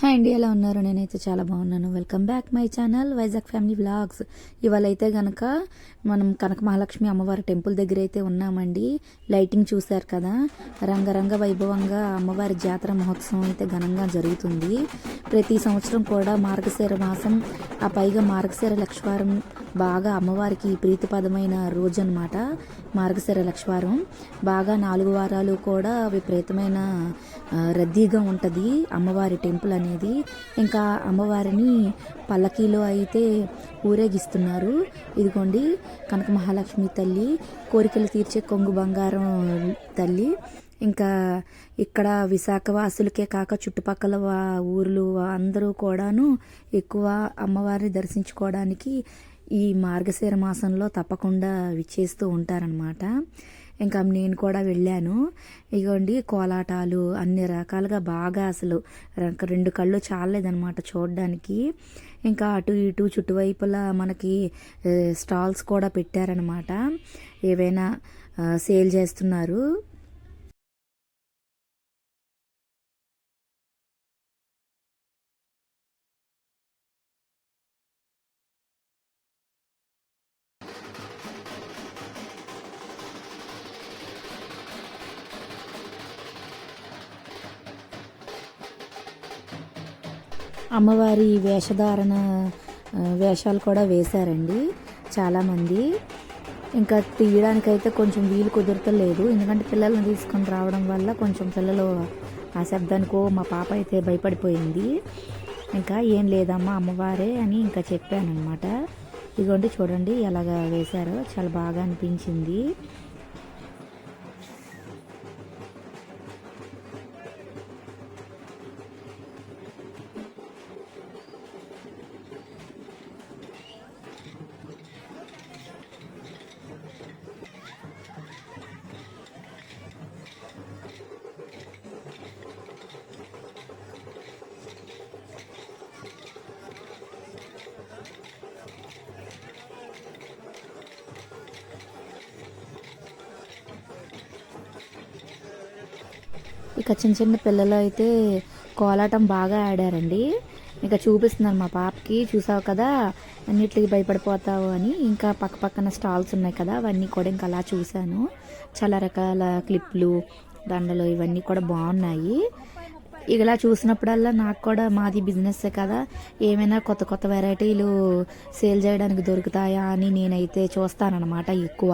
Hi అండి, ఎలా ఉన్నారు? నేనైతే చాలా బాగున్నాను. Welcome back my channel Vizag family vlogs. ఇవాళ అయితే గనక మనం కనక మహాలక్ష్మి అమ్మవారి టెంపుల్ దగ్గర అయితే ఉన్నామండి. లైటింగ్ చూశారు కదా, రంగరంగ వైభవంగా అమ్మవారి జాతర మహోత్సవం అయితే ఘనంగా జరుగుతుంది. ప్రతి సంవత్సరం కూడా మార్గశిర మాసం, ఆ పైగా మార్గశిర లక్షవారం బాగా అమ్మవారికి ప్రీతిపదమైన రోజు అనమాట. మార్గశిర లక్షవారం బాగా 4 వారాలు కూడా విపరీతమైన రద్దీగా ఉంటుంది అమ్మవారి టెంపుల్ అనేది. ఇంకా అమ్మవారిని పల్లకీలో అయితే ఊరేగిస్తున్నారు. ఇదిగోండి కనక మహాలక్ష్మి తల్లి, కోరికలు తీర్చే కొంగు బంగారం తల్లి. ఇంకా ఇక్కడ విశాఖ వాసులకే కాక చుట్టుపక్కల ఊర్లు అందరూ కూడాను ఎక్కువ అమ్మవారిని దర్శించుకోవడానికి ఈ మార్గశిర మాసంలో తప్పకుండా విచ్చేస్తూ ఉంటారనమాట. ఇంకా నేను కూడా వెళ్ళాను. ఇగోండి కోలాటాలు అన్ని రకాలుగా బాగా అసలు 2 కళ్ళు చాలలేదనమాట చూడడానికి. ఇంకా అటు ఇటు చుట్టువైపులా మనకి స్టాల్స్ కూడా పెట్టారనమాట, ఏవైనా సేల్ చేస్తున్నారు. అమ్మవారి వేషధారణ వేషాలు కూడా వేశారండి చాలామంది. ఇంకా తీయడానికైతే కొంచెం వీలు కుదరతలేదు, ఎందుకంటే పిల్లల్ని తీసుకొని రావడం వల్ల కొంచెం పిల్లలు ఆ శబ్దానికో మా పాప అయితే భయపడిపోయింది. ఇంకా ఏం లేదమ్మా అమ్మవారే అని ఇంకా చెప్పానమాట. ఇదిగోండి చూడండి ఎలాగా వేశారో, చాలా బాగా అనిపించింది. ఇక చిన్న చిన్న పిల్లలు అయితే కోలాటం బాగా ఆడారండి. ఇంకా చూపిస్తున్నారు మా పాపకి, చూసావు కదా అన్నిటికి భయపడిపోతావు అని. ఇంకా పక్కన స్టాల్స్ ఉన్నాయి కదా, అవన్నీ కూడా ఇంకా అలా చూశాను. చాలా రకాల క్లిప్లు, దండలు ఇవన్నీ కూడా బాగున్నాయి. ఇలా చూసినప్పుడల్లా నాకు కూడా మాది బిజినెస్ కదా, ఏమైనా కొత్త కొత్త వెరైటీలు సేల్ చేయడానికి దొరుకుతాయా అని నేనైతే చూస్తానన్నమాట ఎక్కువ.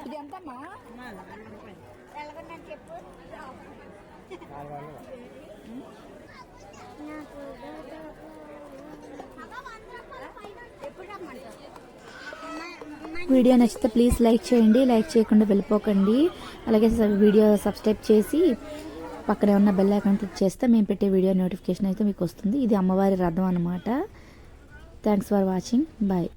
ఇది ఎంతమ్మా? చెప్పు. వీడియో నచ్చితే ప్లీజ్ లైక్ చేయండి, లైక్ చేయకుండా వెళ్ళిపోకండి. అలాగే వీడియో సబ్స్క్రైబ్ చేసి పక్కనే ఉన్న బెల్ ఐకాన్ క్లిక్ చేస్తే మేము పెట్టే వీడియో నోటిఫికేషన్ అయితే మీకు వస్తుంది. ఇది అమ్మవారి రథం అనమాట. Thanks for watching. బాయ్.